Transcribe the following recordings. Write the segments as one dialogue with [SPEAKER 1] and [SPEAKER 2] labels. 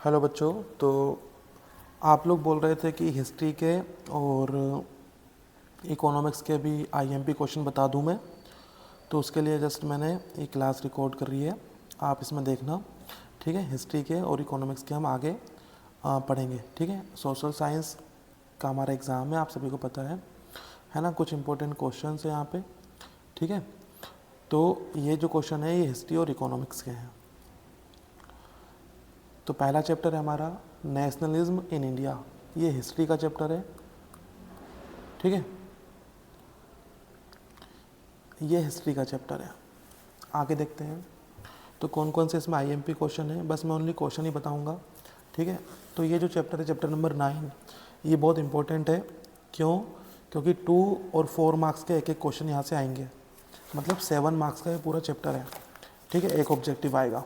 [SPEAKER 1] Hello बच्चों। तो आप लोग बोल रहे थे कि हिस्ट्री के और इकोनॉमिक्स के भी आईएमपी क्वेश्चन बता दूं मैं। तो उसके लिए जस्ट मैंने एक क्लास रिकॉर्ड कर रही है, आप इसमें देखना। ठीक है, हिस्ट्री के और इकोनॉमिक्स के हम आगे पढ़ेंगे। ठीक है, सोशल साइंस का हमारा एग्ज़ाम है, आप सभी को पता है ना। कुछ इंपॉर्टेंट क्वेश्चन है यहाँ पे। ठीक है, तो ये जो क्वेश्चन है ये हिस्ट्री और इकोनॉमिक्स के हैं। तो पहला चैप्टर है हमारा नेशनलिज्म इन इंडिया, ये हिस्ट्री का चैप्टर है। ठीक है, ये हिस्ट्री का चैप्टर है। आगे देखते हैं तो कौन कौन से इसमें आईएमपी क्वेश्चन है, बस मैं ओनली क्वेश्चन ही बताऊंगा। ठीक है, तो ये जो चैप्टर है चैप्टर नंबर 9, ये बहुत इंपॉर्टेंट है। क्यों? क्योंकि 2 और 4 मार्क्स के एक एक क्वेश्चन यहाँ से आएंगे, मतलब 7 मार्क्स का ये पूरा चैप्टर है। ठीक है, एक ऑब्जेक्टिव आएगा।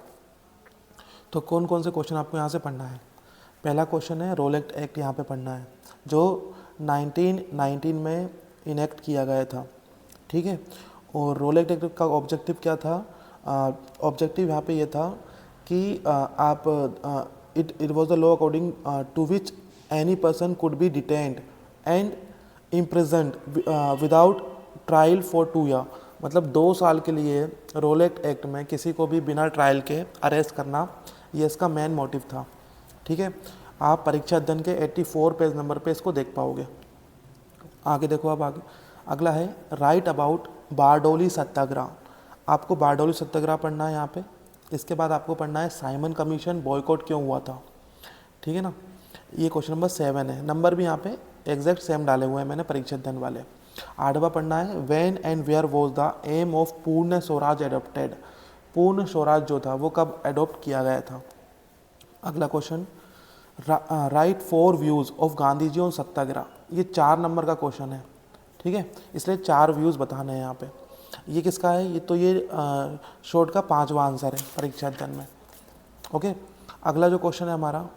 [SPEAKER 1] तो कौन कौन से क्वेश्चन आपको यहाँ से पढ़ना है? पहला क्वेश्चन है रोलेट एक्ट, यहाँ पे पढ़ना है, जो 1919 में इनेक्ट किया गया था। ठीक है, और रोलेट एक्ट का ऑब्जेक्टिव क्या था? ऑब्जेक्टिव यहाँ पे ये था कि आप it was the law according to which any person could be detained and imprisoned without trial for 2 year. मतलब 2 साल के लिए रोलेट एक्ट में किसी को भी बिना ट्रायल के अरेस्ट करना, ये इसका मेन मोटिव था। ठीक है, आप परीक्षा अध्ययन के 84 पेज नंबर पे इसको देख पाओगे। आगे देखो, अब आगे अगला है राइट अबाउट बारडोली सत्याग्रह। आपको बारडोली सत्याग्रह पढ़ना है यहाँ पे। इसके बाद आपको पढ़ना है साइमन कमीशन बॉयकॉट क्यों हुआ था। ठीक है ना, ये क्वेश्चन नंबर 7 है। नंबर भी यहाँ पे एग्जैक्ट सेम डाले हुए हैं मैंने परीक्षा अध्ययन वाले। 8वां पढ़ना है when and where was the aim of Purna Swaraj adopted. पूर्ण स्वराज जो था वो कब एडोप्ट किया गया था। अगला question write 4 views of Gandhi ji on satyagraha. ये 4 नंबर का क्वेश्चन है। ठीक है, इसलिए 4 व्यूज़ बताने हैं यहाँ पे। ये किसका है? ये तो ये शॉर्ट का 5वां आंसर है परीक्षा अध्ययन में। ओके, अगला जो क्वेश्चन है हमारा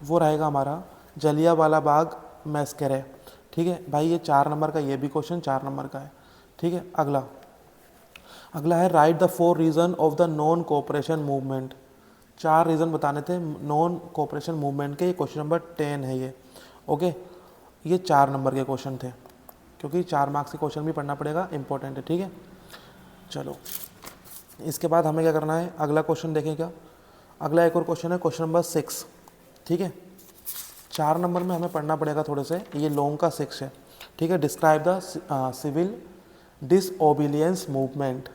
[SPEAKER 1] वो रहेगा हमारा जलियांवाला बाग मैस्करे। ठीक है भाई, ये 4 नंबर का, ये भी क्वेश्चन 4 नंबर का है। ठीक है, अगला है right the 4 reason of the non cooperation movement. 4 reason बताने थे नॉन कोऑपरेशन मूवमेंट के। ये क्वेश्चन नंबर 10 है ये। ओके, ये 4 नंबर के क्वेश्चन थे, क्योंकि 4 मार्क्स के क्वेश्चन भी पढ़ना पड़ेगा, इंपॉर्टेंट है। ठीक है, चलो इसके बाद हमें क्या करना है, अगला क्वेश्चन देखें क्या। अगला एक और क्वेश्चन है क्वेश्चन नंबर 6। ठीक है, 4 नंबर में हमें पढ़ना पड़ेगा थोड़े से, ये लॉन्ग का 6 है। ठीक है, describe the civil disobedience movement.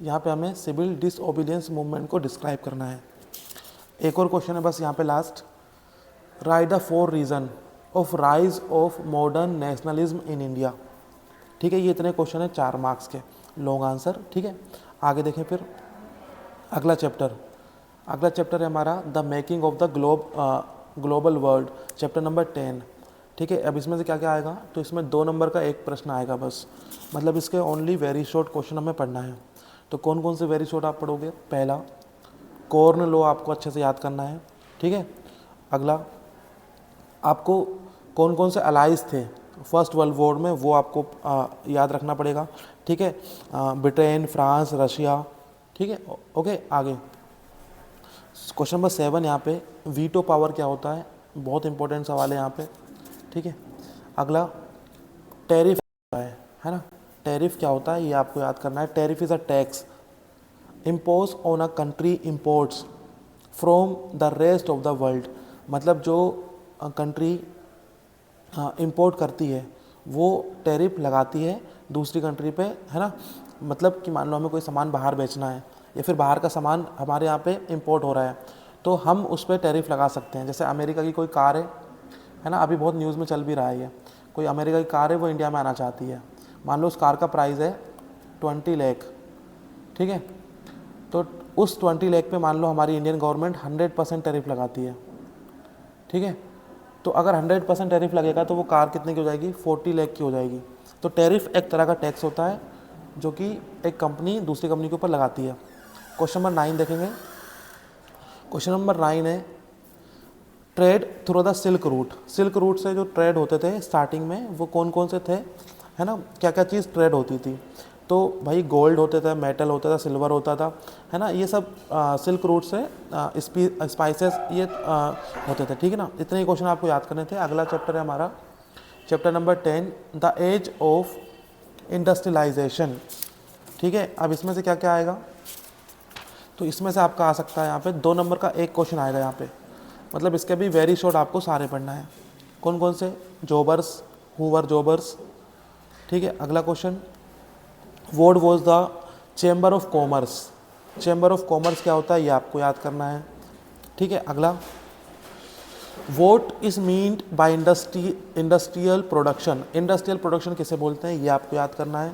[SPEAKER 1] यहाँ पे हमें सिविल डिसओबीडियंस मूवमेंट को डिस्क्राइब करना है। एक और क्वेश्चन है बस यहाँ पे last, right the 4 reason of rise of modern nationalism in India. ठीक है, ये इतने क्वेश्चन है 4 मार्क्स के, लॉन्ग आंसर। ठीक है, आगे देखें फिर अगला चैप्टर है हमारा the making of the global world, chapter number 10। ठीक है, अब इसमें से क्या क्या आएगा, तो इसमें 2 नंबर का एक प्रश्न आएगा बस, मतलब इसके ओनली वेरी शॉर्ट क्वेश्चन हमें पढ़ना है। तो कौन कौन से वेरी शॉर्ट आप पढ़ोगे? पहला कॉर्न लॉ आपको अच्छे से याद करना है। ठीक है, अगला आपको कौन कौन से अलाइज थे फर्स्ट वर्ल्ड वॉर में, वो आपको याद रखना पड़ेगा। ठीक है, ब्रिटेन, फ्रांस, रशिया। ठीक है, ओके। आगे क्वेश्चन नंबर 7 यहाँ पे वीटो पावर क्या होता है, बहुत इंपॉर्टेंट सवाल है यहाँ पे। ठीक है, अगला टैरिफ है ना, टैरिफ क्या होता है ये आपको याद करना है। Tariff is a tax impose on a country imports from the rest of the world. मतलब जो कंट्री इंपोर्ट करती है वो टैरिफ लगाती है दूसरी कंट्री पे, है ना। मतलब कि मान लो हमें कोई सामान बाहर बेचना है, या फिर बाहर का सामान हमारे यहाँ पे इंपोर्ट हो रहा है, तो हम उस पर टैरिफ लगा सकते हैं। जैसे अमेरिका की कोई कार है ना, अभी बहुत न्यूज़ में चल भी रहा है ये, कोई अमेरिका की कार है वो इंडिया में आना चाहती है। मान लो उस कार का प्राइस है 20 लाख। ठीक है, तो उस 20 लाख पे मान लो हमारी इंडियन गवर्नमेंट 100% टैरिफ लगाती है। ठीक है, तो अगर 100% टैरिफ लगेगा तो वो कार कितने की हो जाएगी? 40 लाख की हो जाएगी। तो टैरिफ एक तरह का टैक्स होता है जो कि एक कंपनी दूसरी कंपनी के ऊपर लगाती है। क्वेश्चन नंबर 9 देखेंगे। क्वेश्चन नंबर 9 है trade through the silk route. Silk route से जो ट्रेड होते थे स्टार्टिंग में, वो कौन कौन से थे, है ना, क्या क्या चीज़ ट्रेड होती थी। तो भाई गोल्ड होता था, मेटल होता था, सिल्वर होता था, है ना, ये सब सिल्क रूट से स्पाइसेस ये होते थे, ठीक है ना। इतने ही क्वेश्चन आपको याद करने थे। अगला चैप्टर है हमारा chapter number 10, the age of industrialization, ठीक है। अब इसमें से क्या क्या आएगा, तो इसमें से आपका आ सकता है यहाँ पे 2 नंबर का एक क्वेश्चन आएगा यहाँ पे, मतलब इसके भी वेरी शॉर्ट आपको सारे पढ़ना है। कौन कौन से, जॉबर्स, हूवर जॉबर्स, ठीक है। अगला question, what was the chamber of commerce, chamber of commerce क्या होता है ये आपको याद करना है, ठीक है। अगला, what is meant by industrial production, industrial production किसे बोलते हैं ये आपको याद करना है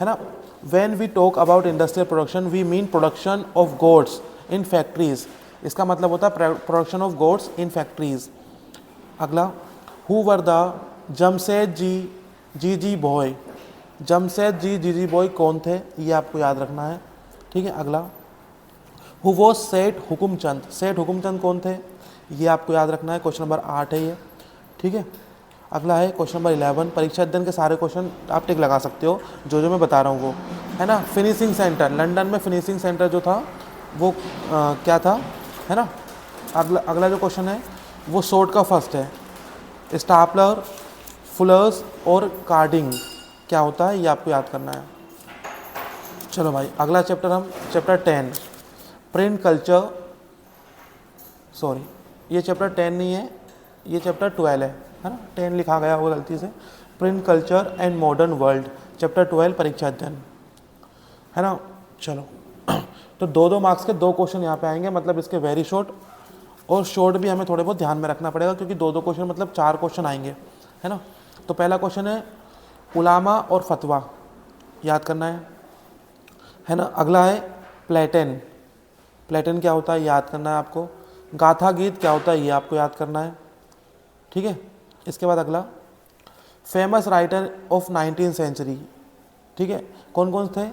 [SPEAKER 1] ना। When we talk about industrial production we mean production of goods in factories, इसका मतलब होता है production of goods in factories. अगला, who were the Jamshed ji Bhoy, Jamshed ji Bhoy कौन थे ये आपको याद रखना है, ठीक है। अगला, हु वॉज सेठ हुकुमचंद, सेठ हुकुमचंद कौन थे ये आपको याद रखना है, क्वेश्चन नंबर 8 है ये, ठीक है। अगला है क्वेश्चन नंबर 11, परीक्षा अध्ययन के सारे क्वेश्चन आप टिक लगा सकते हो जो मैं बता रहा हूँ वो, है ना। फिनिशिंग सेंटर, लंदन में फिनिशिंग सेंटर जो था वो क्या था, है ना। अगला जो क्वेश्चन है वो शॉर्ट का फर्स्ट है, स्टापलर, फुलर्स और कार्डिंग क्या होता है ये आपको याद करना है। चलो भाई अगला चैप्टर, हम चैप्टर 10 प्रिंट कल्चर, सॉरी ये चैप्टर 10 नहीं है, ये चैप्टर 12 है ना, 10 लिखा गया होगा गलती से। Print culture and modern world, chapter 12 परीक्षा अध्ययन, है ना। चलो तो 2-2 मार्क्स के 2 क्वेश्चन यहाँ पे आएंगे, मतलब इसके वेरी शॉर्ट और शॉर्ट भी हमें थोड़े बहुत ध्यान में रखना पड़ेगा क्योंकि 2-2 क्वेश्चन मतलब 4 क्वेश्चन आएंगे, है ना। तो पहला क्वेश्चन है उलामा और फतवा, याद करना है ना। अगला है प्लेटन, प्लेटन क्या होता है याद करना है आपको। गाथा गीत क्या होता है ये आपको याद करना है, ठीक है। इसके बाद अगला, famous writer of 19th century, ठीक है, कौन कौन थे,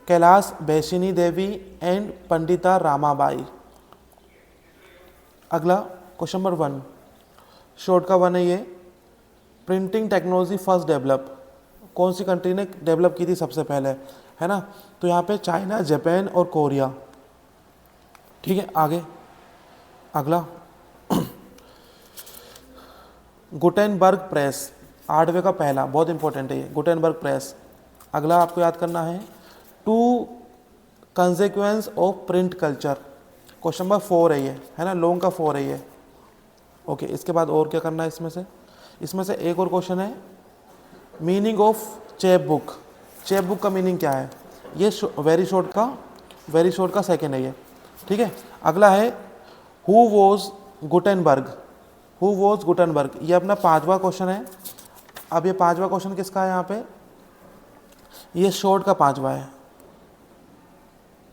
[SPEAKER 1] कैलाश बैशिनी देवी एंड पंडिता रामाबाई। अगला क्वेश्चन नंबर 1, शॉर्ट का 1 है ये, प्रिंटिंग टेक्नोलॉजी फर्स्ट डेवलप, कौन सी कंट्री ने डेवलप की थी सबसे पहले, है ना। तो यहाँ पे चाइना, जापान और कोरिया, ठीक है। आगे अगला, गुटेनबर्ग प्रेस, 8वें का पहला, बहुत इंपॉर्टेंट है ये गुटेनबर्ग प्रेस। अगला आपको याद करना है 2 consequence of print culture, question number 4 है ये, है ना, लॉन्ग का 4 है ये, ओके। इसके बाद और क्या करना है, इसमें से एक और क्वेश्चन है, meaning of chap book, chap book का मीनिंग क्या है, ये वेरी शॉर्ट का सेकेंड है ये, ठीक है। अगला है who was Gutenberg, who was Gutenberg, ये अपना 5वां क्वेश्चन है। अब ये 5वां क्वेश्चन किसका है यहाँ पे, ये शॉर्ट का 5वां है,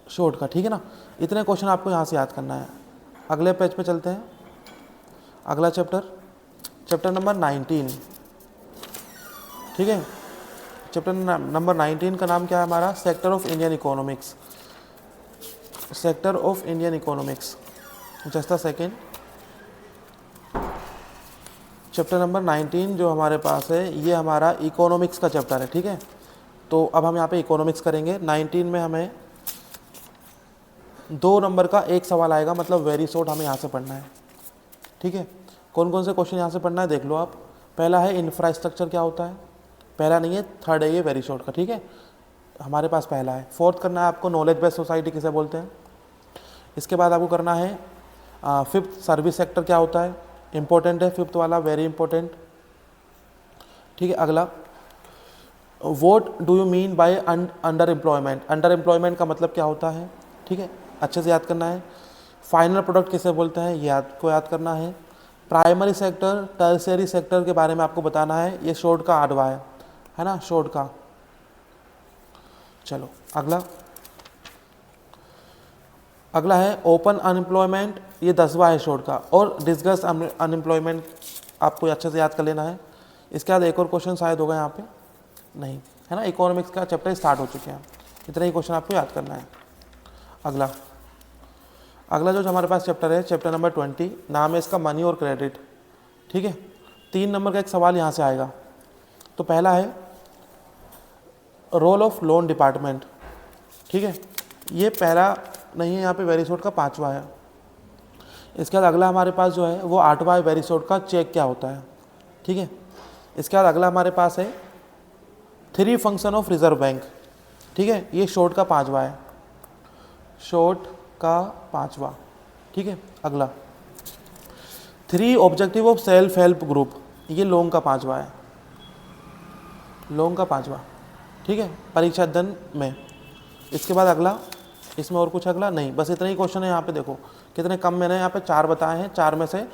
[SPEAKER 1] शॉर्ट का, ठीक है ना। इतने क्वेश्चन आपको यहाँ से याद करना है। अगले पेज पे चलते हैं, अगला चैप्टर नंबर 19, ठीक है। चैप्टर नंबर 19 का नाम क्या है हमारा, sector of Indian economics, sector of Indian economics, just a second. Chapter number 19 जो हमारे पास है ये हमारा इकोनॉमिक्स का चैप्टर है, ठीक है। तो अब हम यहाँ पे इकोनॉमिक्स करेंगे। 19 में हमें 2 नंबर का एक सवाल आएगा, मतलब वेरी शॉर्ट हमें यहाँ से पढ़ना है, ठीक है। कौन कौन से क्वेश्चन यहाँ से पढ़ना है देख लो आप। पहला है इंफ्रास्ट्रक्चर क्या होता है, पहला नहीं है, 3rd है ये वेरी शॉर्ट का, ठीक है। हमारे पास पहला है। 4th करना है आपको नॉलेज बेस्ड सोसाइटी किसे बोलते हैं। इसके बाद आपको करना है 5th सर्विस सेक्टर क्या होता है, इंपॉर्टेंट है 5th वाला, वेरी इंपॉर्टेंट, ठीक है। अगला, what do you mean by under employment, under employment का मतलब क्या होता है, ठीक है, अच्छे से याद करना है। फाइनल प्रोडक्ट किसे बोलते हैं ये आपको याद करना है। प्राइमरी सेक्टर, टर्शियरी सेक्टर के बारे में आपको बताना है, ये शॉर्ट का 8वां है ना, शॉर्ट का। चलो अगला है ओपन अनएम्प्लॉयमेंट, ये 10वां है शॉर्ट का, और डिस्कस अनएम्प्लॉयमेंट आपको अच्छे से याद कर लेना है। इसके बाद एक और क्वेश्चन शायद होगा यहाँ पे, नहीं है ना, इकोनॉमिक्स का चैप्टर स्टार्ट हो चुके हैं, इतना ही क्वेश्चन आपको याद करना है। अगला जो हमारे पास चैप्टर है, चैप्टर नंबर 20, नाम है इसका मनी और क्रेडिट, ठीक है। 3 नंबर का एक सवाल यहाँ से आएगा। तो पहला है रोल ऑफ लोन डिपार्टमेंट, ठीक है, ये पहला नहीं है, यहाँ पे वेरी शॉर्ट का 5वां है। इसके बाद अगला हमारे पास जो है वो 8वां है, वेरी शॉर्ट का चेक क्या होता है, ठीक है। इसके बाद अगला हमारे पास है 3 फंक्शन ऑफ रिजर्व बैंक, ठीक है, ये शॉर्ट का 5वां है, शॉर्ट का 5वां, ठीक है। अगला 3 objective of self help group, ये लॉन्ग का 5वां है, लॉन्ग का 5वां, ठीक है, परीक्षा अध्ययन में। इसके बाद अगला, इसमें और कुछ अगला नहीं, बस इतने ही क्वेश्चन है यहाँ पे। देखो कितने कम मैंने यहाँ पे 4 बताए हैं, 4 में से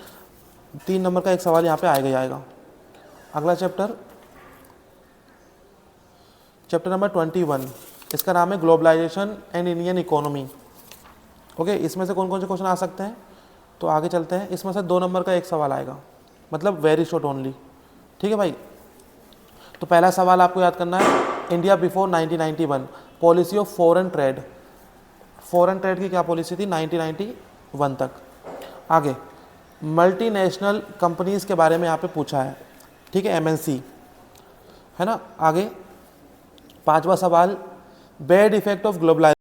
[SPEAKER 1] 3 नंबर का एक सवाल यहाँ पे आएगा ही आएगा। अगला चैप्टर नंबर 21, इसका नाम है globalization and Indian economy. Okay, इसमें से कौन कौन से क्वेश्चन आ सकते हैं, तो आगे चलते हैं। इसमें से 2 नंबर का एक सवाल आएगा, मतलब वेरी शॉर्ट ओनली, ठीक है भाई। तो पहला सवाल आपको याद करना है, India before 1991, policy of foreign trade. Foreign trade की क्या पॉलिसी थी 1991 तक। आगे मल्टीनेशनल कंपनीज़ के बारे में यहाँ पे पूछा है, ठीक है, MNC है ना। आगे 5वां सवाल, बैड इफेक्ट ऑफ ग्लोबलाइजेशन।